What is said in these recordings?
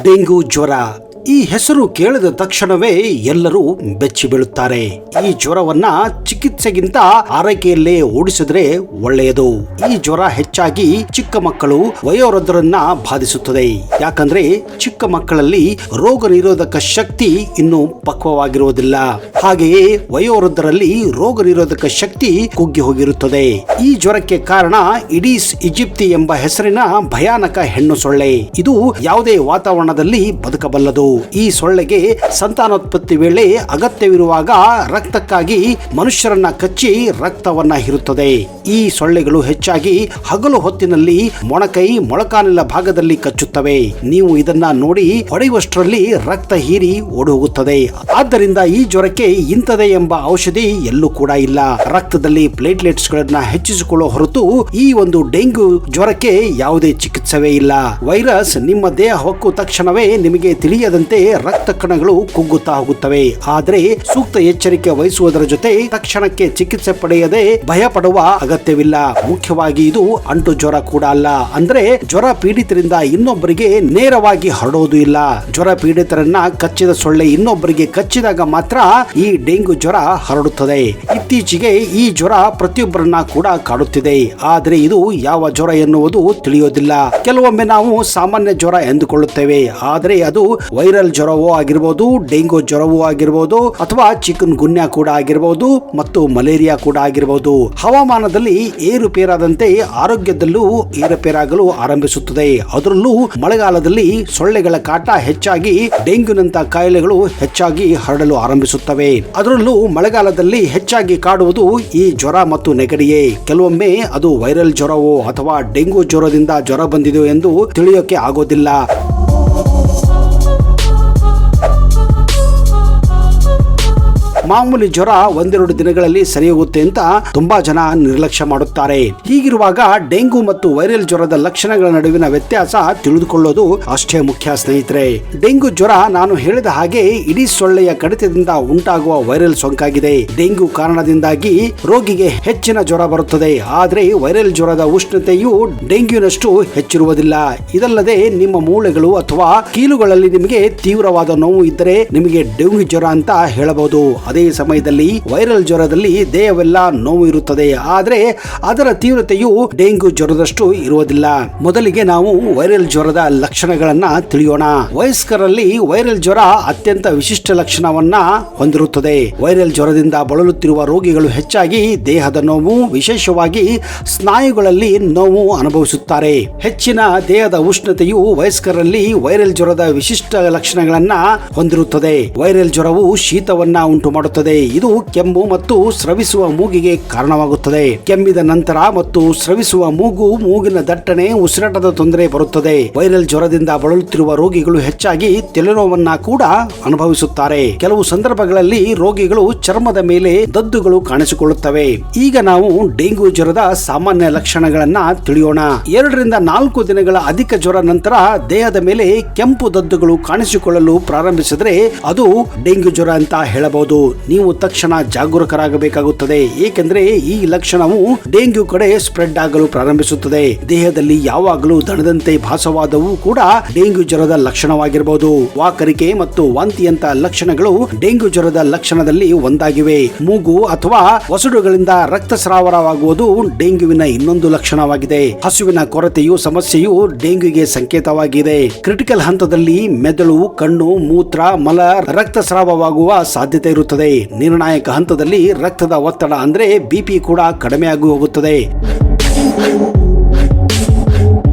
Dengue ಜ್ವರ ಈ ಹೆಸರು ಕೇಳಿದ ತಕ್ಷಣವೇ ಎಲ್ಲರೂ ಬೆಚ್ಚಿ ಬೀಳುತ್ತಾರೆ. ಈ ಜ್ವರವನ್ನ ಚಿಕಿತ್ಸೆಗಿಂತ ಆರೈಕೆಯಲ್ಲೇ ಓಡಿಸಿದ್ರೆ ಒಳ್ಳೆಯದು. ಈ ಜ್ವರ ಹೆಚ್ಚಾಗಿ ಚಿಕ್ಕ ಮಕ್ಕಳು, ವಯೋವೃದ್ಧರನ್ನ ಬಾಧಿಸುತ್ತದೆ. ಯಾಕಂದ್ರೆ ಚಿಕ್ಕ ಮಕ್ಕಳಲ್ಲಿ ರೋಗ ನಿರೋಧಕ ಶಕ್ತಿ ಇನ್ನೂ ಪಕ್ವವಾಗಿರುವುದಿಲ್ಲ. ಹಾಗೆಯೇ ವಯೋವೃದ್ಧರಲ್ಲಿ ರೋಗ ನಿರೋಧಕ ಶಕ್ತಿ ಕುಗ್ಗಿ ಹೋಗಿರುತ್ತದೆ. ಈ ಜ್ವರಕ್ಕೆ ಕಾರಣ ಇಡೀಸ್ ಈಜಿಪ್ಟಿ ಎಂಬ ಹೆಸರಿನ ಭಯಾನಕ ಹೆಣ್ಣು ಸೊಳ್ಳೆ. ಇದು ಯಾವುದೇ ವಾತಾವರಣದಲ್ಲಿ ಬದುಕಬಲ್ಲದು. ಈ ಸೊಳ್ಳೆಗೆ ಸಂತಾನೋತ್ಪತ್ತಿ ವೇಳೆ ಅಗತ್ಯವಿರುವಾಗ ರಕ್ತಕ್ಕಾಗಿ ಮನುಷ್ಯರನ್ನ ಕಚ್ಚಿ ರಕ್ತವನ್ನ ಹೀರುತ್ತದೆ. ಈ ಸೊಳ್ಳೆಗಳು ಹೆಚ್ಚಾಗಿ ಹಗಲು ಹೊತ್ತಿನಲ್ಲಿ ಮೊಣಕೈ, ಮೊಳಕಾಲಿನ ಭಾಗದಲ್ಲಿ ಕಚ್ಚುತ್ತವೆ. ನೀವು ಇದನ್ನ ನೋಡಿ ಹೊಡೆಯುವಷ್ಟರಲ್ಲಿ ರಕ್ತ ಹೀರಿ ಓಡಿ ಹೋಗುತ್ತದೆ. ಆದ್ದರಿಂದ ಈ ಜ್ವರಕ್ಕೆ ಇಂಥದೇ ಎಂಬ ಔಷಧಿ ಎಲ್ಲೂ ಕೂಡ ಇಲ್ಲ. ರಕ್ತದಲ್ಲಿ ಪ್ಲೇಟ್ಲೆಟ್ಸ್ ಗಳನ್ನ ಹೆಚ್ಚಿಸಿಕೊಳ್ಳುವ ಹೊರತು ಈ ಒಂದು ಡೆಂಗ್ಯೂ ಜ್ವರಕ್ಕೆ ಯಾವುದೇ ಚಿಕಿತ್ಸವೇ ಇಲ್ಲ. ವೈರಸ್ ನಿಮ್ಮ ದೇಹ ಹೊಕ್ಕು ತಕ್ಷಣವೇ ನಿಮಗೆ ತಿಳಿಯದಂತೆ ರಕ್ತ ಕಣಗಳು ಕುಗ್ಗುತ್ತಾ ಹೋಗುತ್ತವೆ. ಆದರೆ ಸೂಕ್ತ ಎಚ್ಚರಿಕೆ ವಹಿಸುವುದರ ಜೊತೆ ತಕ್ಷಣಕ್ಕೆ ಚಿಕಿತ್ಸೆ ಪಡೆಯದೆ ಭಯ ಪಡುವ ಅಗತ್ಯವಿಲ್ಲ. ಮುಖ್ಯವಾಗಿ ಇದು ಅಂಟು ಜ್ವರ ಕೂಡ ಅಲ್ಲ. ಅಂದ್ರೆ ಜ್ವರ ಪೀಡಿತರಿಂದ ಇನ್ನೊಬ್ಬರಿಗೆ ನೇರವಾಗಿ ಹರಡೋದು ಇಲ್ಲ. ಜ್ವರ ಪೀಡಿತರನ್ನ ಕಚ್ಚಿದ ಸೊಳ್ಳೆ ಇನ್ನೊಬ್ಬರಿಗೆ ಕಚ್ಚಿದಾಗ ಮಾತ್ರ ಈ ಡೆಂಗು ಜ್ವರ ಹರಡುತ್ತದೆ. ಇತ್ತೀಚೆಗೆ ಈ ಜ್ವರ ಪ್ರತಿಯೊಬ್ಬರನ್ನ ಕೂಡ ಕಾಡುತ್ತಿದೆ. ಆದರೆ ಇದು ಯಾವ ಜ್ವರ ಎನ್ನುವುದು ತಿಳಿಯೋದಿಲ್ಲ. ಕೆಲವೊಮ್ಮೆ ನಾವು ಸಾಮಾನ್ಯ ಜ್ವರ ಎಂದುಕೊಳ್ಳುತ್ತೇವೆ. ಆದರೆ ಅದು ವೈರಲ್ ಜ್ವರವೂ ಆಗಿರಬಹುದು, ಡೆಂಗು ಜ್ವರವೂ ಆಗಿರಬಹುದು, ಅಥವಾ ಚಿಕನ್ ಗುನ್ಯಾ ಕೂಡ ಆಗಿರಬಹುದು ಮತ್ತು ಮಲೇರಿಯಾ ಕೂಡ ಆಗಿರಬಹುದು. ಹವಾಮಾನದಲ್ಲಿ ಏರುಪೇರಾದಂತೆ ಆರೋಗ್ಯದಲ್ಲೂ ಏರುಪೇರಾಗಲು ಆರಂಭಿಸುತ್ತದೆ. ಅದರಲ್ಲೂ ಮಳೆಗಾಲದಲ್ಲಿ ಸೊಳ್ಳೆಗಳ ಕಾಟ ಹೆಚ್ಚಾಗಿ ಡೆಂಗ್ಯೂನಂತ ಕಾಯಿಲೆಗಳು ಹೆಚ್ಚಾಗಿ ಹರಡಲು ಆರಂಭಿಸುತ್ತವೆ. ಅದರಲ್ಲೂ ಮಳೆಗಾಲದಲ್ಲಿ ಹೆಚ್ಚಾಗಿ ಕಾಡುವುದು ಈ ಜ್ವರ ಮತ್ತು ನೆಗಡಿಯೇ. ಕೆಲವೊಮ್ಮೆ ಅದು ವೈರಲ್ ಜ್ವರವೋ ಅಥವಾ ಡೆಂಗು ಜ್ವರದಿಂದ ಜ್ವರ ಬಂದಿದೆಯೋ ಎಂದು ತಿಳಿಯೋಕೆ ಆಗೋದಿಲ್ಲ. ಮಾಮೂಲಿ ಜ್ವರ ಒಂದೆರಡು ದಿನಗಳಲ್ಲಿ ಸರಿ ಹೋಗುತ್ತೆ ಅಂತ ತುಂಬಾ ಜನ ನಿರ್ಲಕ್ಷ್ಯ ಮಾಡುತ್ತಾರೆ. ಹೀಗಿರುವಾಗ ಡೆಂಗು ಮತ್ತು ವೈರಲ್ ಜ್ವರದ ಲಕ್ಷಣಗಳ ನಡುವಿನ ವ್ಯತ್ಯಾಸ ತಿಳಿದುಕೊಳ್ಳೋದು ಅಷ್ಟೇ ಮುಖ್ಯ ಸ್ನೇಹಿತರೆ. ಡೆಂಗು ಜ್ವರ ನಾನು ಹೇಳಿದ ಹಾಗೆ ಇಡೀ ಸೊಳ್ಳೆಯ ಕಡಿತದಿಂದ ಉಂಟಾಗುವ ವೈರಲ್ ಸೋಂಕಾಗಿದೆ. ಡೆಂಗು ಕಾರಣದಿಂದಾಗಿ ರೋಗಿಗೆ ಹೆಚ್ಚಿನ ಜ್ವರ ಬರುತ್ತದೆ. ಆದರೆ ವೈರಲ್ ಜ್ವರದ ಉಷ್ಣತೆಯು ಡೆಂಗ್ಯೂನಷ್ಟು ಹೆಚ್ಚಿರುವುದಿಲ್ಲ. ಇದಲ್ಲದೆ ನಿಮ್ಮ ಮೂಳೆಗಳು ಅಥವಾ ಕೀಲುಗಳಲ್ಲಿ ನಿಮಗೆ ತೀವ್ರವಾದ ನೋವು ಇದ್ದರೆ ನಿಮಗೆ ಡೆಂಗ್ಯೂ ಜ್ವರ ಅಂತ ಹೇಳಬಹುದು. ಅದೇ ಸಮಯದಲ್ಲಿ ವೈರಲ್ ಜ್ವರದಲ್ಲಿ ದೇಹವೆಲ್ಲ ನೋವು ಇರುತ್ತದೆ. ಆದರೆ ಅದರ ತೀವ್ರತೆಯು ಡೆಂಗ್ಯೂ ಜ್ವರದಷ್ಟು ಇರುವುದಿಲ್ಲ. ಮೊದಲಿಗೆ ನಾವು ವೈರಲ್ ಜ್ವರದ ಲಕ್ಷಣಗಳನ್ನ ತಿಳಿಯೋಣ. ವಯಸ್ಕರಲ್ಲಿ ವೈರಲ್ ಜ್ವರ ಅತ್ಯಂತ ವಿಶಿಷ್ಟ ಲಕ್ಷಣವನ್ನ ಹೊಂದಿರುತ್ತದೆ. ವೈರಲ್ ಜ್ವರದಿಂದ ಬಳಲುತ್ತಿರುವ ರೋಗಿಗಳು ಹೆಚ್ಚಾಗಿ ದೇಹದ ನೋವು, ವಿಶೇಷವಾಗಿ ಸ್ನಾಯುಗಳಲ್ಲಿ ನೋವು ಅನುಭವಿಸುತ್ತಾರೆ. ಹೆಚ್ಚಿನ ದೇಹದ ಉಷ್ಣತೆಯು ವಯಸ್ಕರಲ್ಲಿ ವೈರಲ್ ಜ್ವರದ ವಿಶಿಷ್ಟ ಲಕ್ಷಣಗಳನ್ನ ಹೊಂದಿರುತ್ತದೆ. ವೈರಲ್ ಜ್ವರವು ಶೀತವನ್ನ ಉಂಟು ಮಾಡುತ್ತದೆ. ಇದು ಕೆಮ್ಮು ಮತ್ತು ಸ್ರವಿಸುವ ಮೂಗಿಗೆ ಕಾರಣವಾಗುತ್ತದೆ. ಕೆಮ್ಮಿದ ನಂತರ ಮತ್ತು ಸ್ರವಿಸುವ ಮೂಗಿನ ದಟ್ಟಣೆ, ಉಸಿರಾಟದ ತೊಂದರೆ ಬರುತ್ತದೆ. ವೈರಲ್ ಜ್ವರದಿಂದ ಬಳಲುತ್ತಿರುವ ರೋಗಿಗಳು ಹೆಚ್ಚಾಗಿ ತಲೆನೋವನ್ನ ಕೂಡ ಅನುಭವಿಸುತ್ತಾರೆ. ಕೆಲವು ಸಂದರ್ಭಗಳಲ್ಲಿ ರೋಗಿಗಳು ಚರ್ಮದ ಮೇಲೆ ದದ್ದುಗಳು ಕಾಣಿಸಿಕೊಳ್ಳುತ್ತವೆ. ಈಗ ನಾವು ಡೆಂಗು ಜ್ವರದ ಸಾಮಾನ್ಯ ಲಕ್ಷಣಗಳನ್ನ ತಿಳಿಯೋಣ. 2 ರಿಂದ 4 ದಿನಗಳ ಅಧಿಕ ಜ್ವರ ನಂತರ ದೇಹದ ಮೇಲೆ ಕೆಂಪು ದದ್ದುಗಳು ಕಾಣಿಸಿಕೊಳ್ಳಲು ಪ್ರಾರಂಭಿಸಿದರೆ ಅದು ಡೆಂಗು ಜ್ವರ ಅಂತ ಹೇಳಬಹುದು. ನೀವು ತಕ್ಷಣ ಜಾಗರೂಕರಾಗಬೇಕಾಗುತ್ತದೆ. ಏಕೆಂದರೆ ಈ ಲಕ್ಷಣವು ಡೆಂಗ್ಯೂ ಕಡೆ ಸ್ಪ್ರೆಡ್ ಆಗಲು ಪ್ರಾರಂಭಿಸುತ್ತದೆ. ದೇಹದಲ್ಲಿ ಯಾವಾಗಲೂ ದಣದಂತೆ ಭಾಸವಾದವು ಕೂಡ ಡೆಂಗ್ಯೂ ಜ್ವರದ ಲಕ್ಷಣವಾಗಿರಬಹುದು. ವಾಕರಿಕೆ ಮತ್ತು ವಾಂತಿಯಂತ ಲಕ್ಷಣಗಳು ಡೆಂಗ್ಯೂ ಜ್ವರದ ಲಕ್ಷಣದಲ್ಲಿ ಒಂದಾಗಿವೆ. ಮೂಗು ಅಥವಾ ವಸಡುಗಳಿಂದ ರಕ್ತಸ್ರಾವವಾಗುವುದು ಡೆಂಗ್ಯೂವಿನ ಇನ್ನೊಂದು ಲಕ್ಷಣವಾಗಿದೆ. ಹಸುವಿನ ಕೊರತೆಯು ಸಮಸ್ಯೆಯು ಡೆಂಗ್ಯೂಗೆ ಸಂಕೇತವಾಗಿದೆ. ಕ್ರಿಟಿಕಲ್ ಹಂತದಲ್ಲಿ ಮೆದುಳು, ಕಣ್ಣು, ಮೂತ್ರ, ಮಲ ರಕ್ತಸ್ರಾವವಾಗುವ ಸಾಧ್ಯತೆ ಇರುತ್ತದೆ. ನಿರ್ಣಾಯಕ ಹಂತದಲ್ಲಿ ರಕ್ತದ ಒತ್ತಡ ಅಂದ್ರೆ ಬಿಪಿ ಕೂಡ ಕಡಿಮೆ ಆಗಿ ಹೋಗುತ್ತದೆ.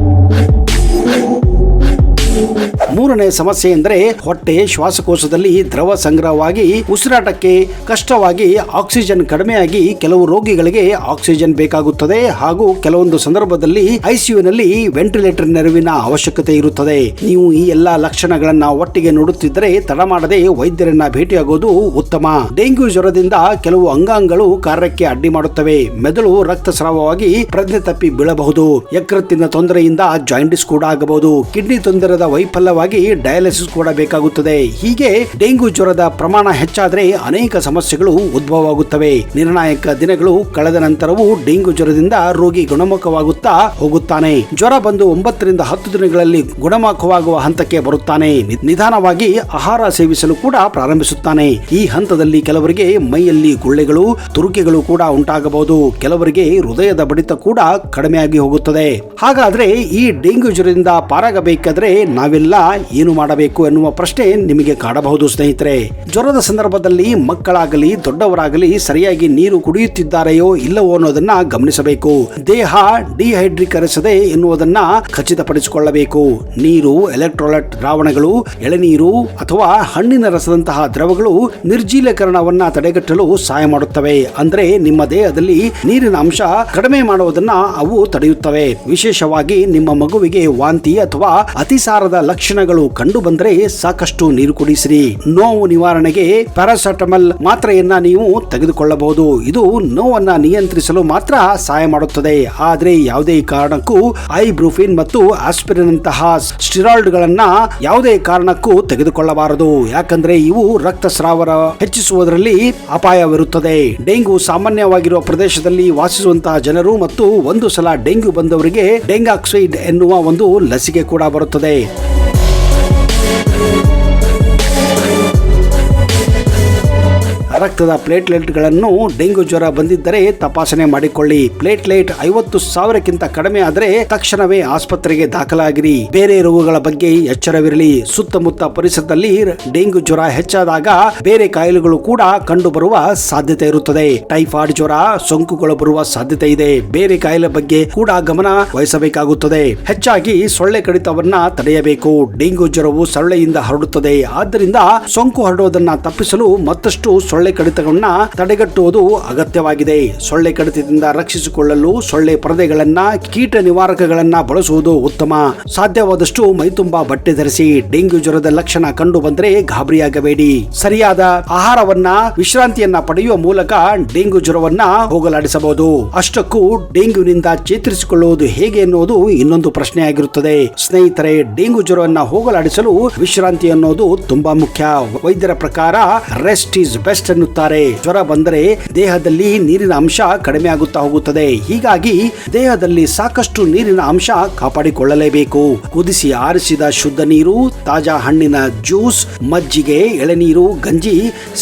ಮೂರನೇ ಸಮಸ್ಯೆ ಎಂದರೆ ಹೊಟ್ಟೆ, ಶ್ವಾಸಕೋಶದಲ್ಲಿ ದ್ರವ ಸಂಗ್ರಹವಾಗಿ ಉಸಿರಾಟಕ್ಕೆ ಕಷ್ಟವಾಗಿ ಆಕ್ಸಿಜನ್ ಕಡಿಮೆಯಾಗಿ ಕೆಲವು ರೋಗಿಗಳಿಗೆ ಆಕ್ಸಿಜನ್ ಬೇಕಾಗುತ್ತದೆ. ಹಾಗೂ ಕೆಲವೊಂದು ಸಂದರ್ಭದಲ್ಲಿ ಐಸಿಯುನಲ್ಲಿ ವೆಂಟಿಲೇಟರ್ ನೆರವಿನ ಅವಶ್ಯಕತೆ ಇರುತ್ತದೆ. ನೀವು ಈ ಎಲ್ಲಾ ಲಕ್ಷಣಗಳನ್ನ ಒಟ್ಟಿಗೆ ನೋಡುತ್ತಿದ್ದರೆ ತಡ ಮಾಡದೆ ವೈದ್ಯರನ್ನ ಭೇಟಿಯಾಗೋದು ಉತ್ತಮ. ಡೆಂಗ್ಯೂ ಜ್ವರದಿಂದ ಕೆಲವು ಅಂಗಾಂಗಗಳು ಕಾರ್ಯಕ್ಕೆ ಅಡ್ಡಿ ಮಾಡುತ್ತವೆ. ಮೆದುಳು ರಕ್ತಸ್ರಾವವಾಗಿ ಪ್ರಜ್ಞೆ ತಪ್ಪಿ ಬೀಳಬಹುದು. ಯಕೃತ್ತಿನ ತೊಂದರೆಯಿಂದ ಜಾಂಡಿಸ್ ಕೂಡ ಆಗಬಹುದು. ಕಿಡ್ನಿ ತೊಂದರೆದ ವೈಫಲ್ಯವಾಗಿ ಡಯಾಲಿಸಿಸ್ ಕೂಡ ಬೇಕಾಗುತ್ತದೆ. ಹೀಗೆ ಡೆಂಗು ಜ್ವರದ ಪ್ರಮಾಣ ಹೆಚ್ಚಾದ್ರೆ ಅನೇಕ ಸಮಸ್ಯೆಗಳು ಉದ್ಭವವಾಗುತ್ತವೆ. ನಿರ್ಣಾಯಕ ದಿನಗಳು ಕಳೆದ ನಂತರವೂ ಡೆಂಗು ಜ್ವರದಿಂದ ರೋಗಿ ಗುಣಮುಖವಾಗುತ್ತಾ ಹೋಗುತ್ತಾನೆ. ಜ್ವರ ಬಂದು 9 ರಿಂದ 10 ದಿನಗಳಲ್ಲಿ ಗುಣಮುಖವಾಗುವ ಹಂತಕ್ಕೆ ಬರುತ್ತಾನೆ. ನಿಧಾನವಾಗಿ ಆಹಾರ ಸೇವಿಸಲು ಕೂಡ ಪ್ರಾರಂಭಿಸುತ್ತಾನೆ. ಈ ಹಂತದಲ್ಲಿ ಕೆಲವರಿಗೆ ಮೈಯಲ್ಲಿ ಗುಳ್ಳೆಗಳು, ತುರುಕೆಗಳು ಕೂಡ ಉಂಟಾಗಬಹುದು. ಕೆಲವರಿಗೆ ಹೃದಯದ ಬಡಿತ ಕೂಡ ಕಡಿಮೆಯಾಗಿ ಹೋಗುತ್ತದೆ. ಹಾಗಾದ್ರೆ ಈ ಡೆಂಗ್ಯೂ ಜ್ವರದಿಂದ ಪಾರಾಗಬೇಕಾದ್ರೆ ನಾವೆಲ್ಲ ಏನು ಮಾಡಬೇಕು ಎನ್ನುವ ಪ್ರಶ್ನೆ ನಿಮಗೆ ಕಾಡಬಹುದು ಸ್ನೇಹಿತರೆ. ಜ್ವರದ ಸಂದರ್ಭದಲ್ಲಿ ಮಕ್ಕಳಾಗಲಿ ದೊಡ್ಡವರಾಗಲಿ ಸರಿಯಾಗಿ ನೀರು ಕುಡಿಯುತ್ತಿದ್ದಾರೆಯೋ ಇಲ್ಲವೋ ಅನ್ನೋದನ್ನ ಗಮನಿಸಬೇಕು. ದೇಹ ಡಿಹೈಡ್ರೀಕರಿಸದೆ ಎನ್ನುವುದನ್ನ ಖಚಿತಪಡಿಸಿಕೊಳ್ಳಬೇಕು. ನೀರು, ಎಲೆಕ್ಟ್ರೋಲೈಟ್ ದ್ರಾವಣಗಳು, ಎಳೆನೀರು ಅಥವಾ ಹಣ್ಣಿನ ರಸದಂತಹ ದ್ರವಗಳು ನಿರ್ಜೀಲೀಕರಣವನ್ನ ತಡೆಗಟ್ಟಲು ಸಹಾಯ ಮಾಡುತ್ತವೆ. ಅಂದ್ರೆ ನಿಮ್ಮ ದೇಹದಲ್ಲಿ ನೀರಿನ ಅಂಶ ಕಡಿಮೆ ಮಾಡುವುದನ್ನ ಅವು ತಡೆಯುತ್ತವೆ. ವಿಶೇಷವಾಗಿ ನಿಮ್ಮ ಮಗುವಿಗೆ ವಾಂತಿ ಅಥವಾ ಅತಿಸಾರದ ಲಕ್ಷಣಗಳು ಕಂಡು ಬಂದರೆ ಸಾಕಷ್ಟು ನೀರು ಕುಡಿಸಿರಿ. ನೋವು ನಿವಾರಣೆಗೆ ಪ್ಯಾರಾಸಿಟಮಲ್ ಮಾತ್ರೆಯನ್ನ ನೀವು ತೆಗೆದುಕೊಳ್ಳಬಹುದು. ಇದು ನೋವನ್ನ ನಿಯಂತ್ರಿಸಲು ಮಾತ್ರ ಸಹಾಯ ಮಾಡುತ್ತದೆ. ಆದರೆ ಯಾವುದೇ ಕಾರಣಕ್ಕೂ ಐಬ್ರೂಫಿನ್ ಮತ್ತು ಆಸ್ಪಿರಿನ್ ಅಂತಹ ಸ್ಟಿರಾಯ್ಡ್ ಗಳನ್ನ ಯಾವುದೇ ಕಾರಣಕ್ಕೂ ತೆಗೆದುಕೊಳ್ಳಬಾರದು. ಯಾಕಂದ್ರೆ ಇವು ರಕ್ತಸ್ರಾವ ಹೆಚ್ಚಿಸುವುದರಲ್ಲಿ ಅಪಾಯವಿರುತ್ತದೆ. ಡೆಂಗು ಸಾಮಾನ್ಯವಾಗಿರುವ ಪ್ರದೇಶದಲ್ಲಿ ವಾಸಿಸುವಂತಹ ಜನರು ಮತ್ತು ಒಂದು ಸಲ ಡೆಂಗ್ಯೂ ಬಂದವರಿಗೆ ಡೆಂಗಾಕ್ಸೈಡ್ ಎನ್ನುವ ಒಂದು ಲಸಿಕೆ ಕೂಡ ಬರುತ್ತದೆ. ರಕ್ತದ ಪ್ಲೇಟ್ಲೆಟ್ಗಳನ್ನು ಡೆಂಗು ಜ್ವರ ಬಂದಿದ್ದರೆ ತಪಾಸಣೆ ಮಾಡಿಕೊಳ್ಳಿ. ಪ್ಲೇಟ್ಲೆಟ್ 50,000ಕ್ಕಿಂತ ಕಡಿಮೆ ಆದರೆ ತಕ್ಷಣವೇ ಆಸ್ಪತ್ರೆಗೆ ದಾಖಲಾಗಿರಿ. ಬೇರೆ ರೋಗಗಳ ಬಗ್ಗೆ ಎಚ್ಚರವಿರಲಿ. ಸುತ್ತಮುತ್ತ ಪರಿಸರದಲ್ಲಿ ಡೆಂಗು ಜ್ವರ ಹೆಚ್ಚಾದಾಗ ಬೇರೆ ಕಾಯಿಲೆಗಳು ಕೂಡ ಕಂಡು ಬರುವ ಸಾಧ್ಯತೆ ಇರುತ್ತದೆ. ಟೈಫಾಯ್ಡ್ ಜ್ವರ ಸೋಂಕುಗಳು ಬರುವ ಸಾಧ್ಯತೆ ಇದೆ. ಬೇರೆ ಕಾಯಿಲೆ ಬಗ್ಗೆ ಕೂಡ ಗಮನ ವಹಿಸಬೇಕಾಗುತ್ತದೆ. ಹೆಚ್ಚಾಗಿ ಸೊಳ್ಳೆ ಕಡಿತವನ್ನ ತಡೆಯಬೇಕು. ಡೆಂಗು ಜ್ವರವು ಸೊಳ್ಳೆಯಿಂದ ಹರಡುತ್ತದೆ. ಆದ್ದರಿಂದ ಸೋಂಕು ಹರಡುವುದನ್ನ ತಪ್ಪಿಸಲು ಮತ್ತಷ್ಟು ಸೊಳ್ಳೆ ಕಡಿತಗಳನ್ನ ತಡೆಗಟ್ಟುವುದು ಅಗತ್ಯವಾಗಿದೆ. ಸೊಳ್ಳೆ ಕಡಿತದಿಂದ ರಕ್ಷಿಸಿಕೊಳ್ಳಲು ಸೊಳ್ಳೆ ಪರದೆಗಳನ್ನ, ಕೀಟ ನಿವಾರಕಗಳನ್ನ ಬಳಸುವುದು ಉತ್ತಮ. ಸಾಧ್ಯವಾದಷ್ಟು ಮೈತುಂಬಾ ಬಟ್ಟೆ ಧರಿಸಿ. ಡೆಂಗ್ಯೂ ಜ್ವರದ ಲಕ್ಷಣ ಕಂಡು ಬಂದರೆ ಗಾಬರಿಯಾಗಬೇಡಿ. ಸರಿಯಾದ ಆಹಾರವನ್ನ, ವಿಶ್ರಾಂತಿಯನ್ನ ಪಡೆಯುವ ಮೂಲಕ ಡೆಂಗ್ಯೂ ಜ್ವರವನ್ನ ಹೋಗಲಾಡಿಸಬಹುದು. ಅಷ್ಟಕ್ಕೂ ಡೆಂಗ್ಯೂನಿಂದ ಚೇತರಿಸಿಕೊಳ್ಳುವುದು ಹೇಗೆ ಎನ್ನುವುದು ಇನ್ನೊಂದು ಪ್ರಶ್ನೆಯಾಗಿರುತ್ತದೆ. ಸ್ನೇಹಿತರೆ, ಡೆಂಗ್ಯೂ ಜ್ವರವನ್ನ ಹೋಗಲಾಡಿಸಲು ವಿಶ್ರಾಂತಿ ಅನ್ನೋದು ತುಂಬಾ ಮುಖ್ಯ. ವೈದ್ಯರ ಪ್ರಕಾರ ರೆಸ್ಟ್ ಈಸ್ ಬೆಸ್ಟ್ ಎನ್ನುತ್ತಾರೆ. ಜ್ವರ ಬಂದರೆ ದೇಹದಲ್ಲಿ ನೀರಿನ ಅಂಶ ಕಡಿಮೆ ಆಗುತ್ತಾ ಹೋಗುತ್ತದೆ. ಹೀಗಾಗಿ ದೇಹದಲ್ಲಿ ಸಾಕಷ್ಟು ನೀರಿನ ಅಂಶ ಕಾಪಾಡಿಕೊಳ್ಳಲೇಬೇಕು. ಕುದಿಸಿ ಆರಿಸಿದ ಶುದ್ಧ ನೀರು, ತಾಜಾ ಹಣ್ಣಿನ ಜ್ಯೂಸ್, ಮಜ್ಜಿಗೆ, ಎಳೆನೀರು, ಗಂಜಿ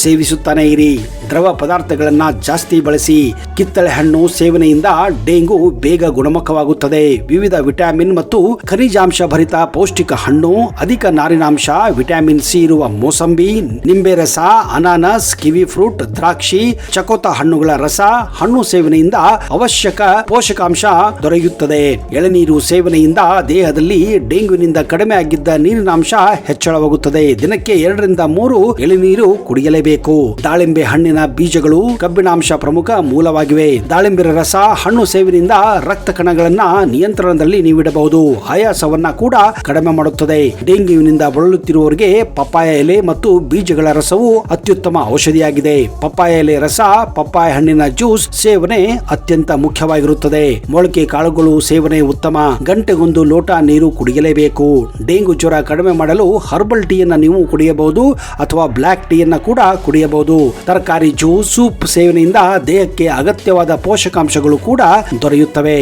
ಸೇವಿಸುತ್ತಾನೆ ಇರಿ. ದ್ರವ ಪದಾರ್ಥಗಳನ್ನ ಜಾಸ್ತಿ ಬಳಸಿ. ಕಿತ್ತಳೆ ಹಣ್ಣು ಸೇವನೆಯಿಂದ ಡೆಂಗು ಬೇಗ ಗುಣಮುಖವಾಗುತ್ತದೆ. ವಿವಿಧ ವಿಟಮಿನ್ ಮತ್ತು ಖನಿಜಾಂಶ ಭರಿತ ಪೌಷ್ಟಿಕ ಹಣ್ಣು, ಅಧಿಕ ನಾರಿನಾಂಶ, ವಿಟಮಿನ್ ಸಿ ಇರುವ ಮೋಸಂಬಿ, ನಿಂಬೆ ರಸ, ಅನಾನಸ್, ಕಿವಿ ಫ್ರೂಟ್, ದ್ರಾಕ್ಷಿ, ಚಕೋತ ಹಣ್ಣುಗಳ ರಸ, ಹಣ್ಣು ಸೇವನೆಯಿಂದ ಅವಶ್ಯಕ ಪೋಷಕಾಂಶ ದೊರೆಯುತ್ತದೆ. ಎಳೆನೀರು ಸೇವನೆಯಿಂದ ದೇಹದಲ್ಲಿ ಡೆಂಗ್ಯೂನಿಂದ ಕಡಿಮೆ ಆಗಿದ್ದ ನೀರಿನ ಅಂಶ ಹೆಚ್ಚಳವಾಗುತ್ತದೆ. ದಿನಕ್ಕೆ 2 ರಿಂದ 3 ಎಳೆನೀರು ಕುಡಿಯಲೇಬೇಕು. ದಾಳಿಂಬೆ ಹಣ್ಣಿನ ಬೀಜಗಳು ಕಬ್ಬಿಣಾಂಶ ಪ್ರಮುಖ ಮೂಲವಾಗಿವೆ. ದಾಳಿಂಬೆ ರಸ, ಹಣ್ಣು ಸೇವನೆಯಿಂದ ರಕ್ತ ಕಣಗಳನ್ನ ನಿಯಂತ್ರಣದಲ್ಲಿ ನೀವಿಡಬಹುದು. ಆಯಾಸವನ್ನ ಕೂಡ ಕಡಿಮೆ ಮಾಡುತ್ತದೆ. ಡೆಂಗ್ಯೂನಿಂದ ಬಳಲುತ್ತಿರುವವರಿಗೆ ಪಪ್ಪಾಯ ಎಲೆ ಮತ್ತು ಬೀಜಗಳ ರಸವು ಅತ್ಯುತ್ತಮ ಔಷಧಿಯಾಗಿದೆ. ಪಪ್ಪಾಯ ಎಲೆ ರಸ, ಪಪ್ಪಾಯ ಹಣ್ಣಿನ ಜ್ಯೂಸ್ ಸೇವನೆ ಅತ್ಯಂತ ಮುಖ್ಯವಾಗಿರುತ್ತದೆ. ಮೊಳಕೆ ಕಾಳುಗಳು ಸೇವನೆ ಉತ್ತಮ. ಗಂಟೆಗೊಂದು ಲೋಟ ನೀರು ಕುಡಿಯಲೇಬೇಕು. ಡೆಂಗು ಜ್ವರ ಕಡಿಮೆ ಮಾಡಲು ಹರ್ಬಲ್ ಟೀಯನ್ನ ನೀವು ಕುಡಿಯಬಹುದು ಅಥವಾ ಬ್ಲಾಕ್ ಟೀಯನ್ನ ಕೂಡ ಕುಡಿಯಬಹುದು. ತರಕಾರಿ ಜ್ಯೂಸ್, ಸೂಪ್ ಸೇವನೆಯಿಂದ ದೇಹಕ್ಕೆ ಅಗತ್ಯವಾದ ಪೋಷಕಾಂಶಗಳು ಕೂಡ ದೊರೆಯುತ್ತವೆ.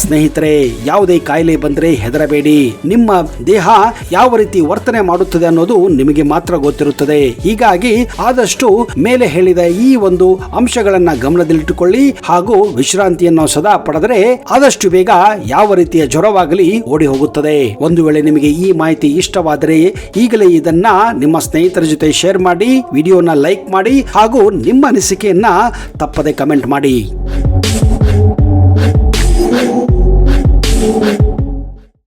ಸ್ನೇಹಿತರೆ, ಯಾವುದೇ ಕಾಯಿಲೆ ಬಂದರೆ ಹೆದರಬೇಡಿ. ನಿಮ್ಮ ದೇಹ ಯಾವ ರೀತಿ ವರ್ತನೆ ಮಾಡುತ್ತದೆ ಅನ್ನೋದು ನಿಮಗೆ ಮಾತ್ರ ಗೊತ್ತಿರುತ್ತದೆ. ಹೀಗಾಗಿ ಆದಷ್ಟು ಮೇಲೆ ಹೇಳಿದ ಈ ಒಂದು ಅಂಶಗಳನ್ನ ಗಮನದಲ್ಲಿಟ್ಟುಕೊಳ್ಳಿ ಹಾಗೂ ವಿಶ್ರಾಂತಿಯನ್ನು ಸದಾ ಪಡೆದರೆ ಆದಷ್ಟು ಬೇಗ ಯಾವ ರೀತಿಯ ಜ್ವರವಾಗಲಿ ಓಡಿ ಹೋಗುತ್ತದೆ. ಒಂದು ವೇಳೆ ನಿಮಗೆ ಈ ಮಾಹಿತಿ ಇಷ್ಟವಾದರೆ ಈಗಲೇ ಇದನ್ನ ನಿಮ್ಮ ಸ್ನೇಹಿತರ ಜೊತೆ ಶೇರ್ ಮಾಡಿ, ವಿಡಿಯೋನ ಲೈಕ್ ಮಾಡಿ ಹಾಗೂ ನಿಮ್ಮ ಅನಿಸಿಕೆಯನ್ನ ತಪ್ಪದೆ ಕಮೆಂಟ್ ಮಾಡಿ.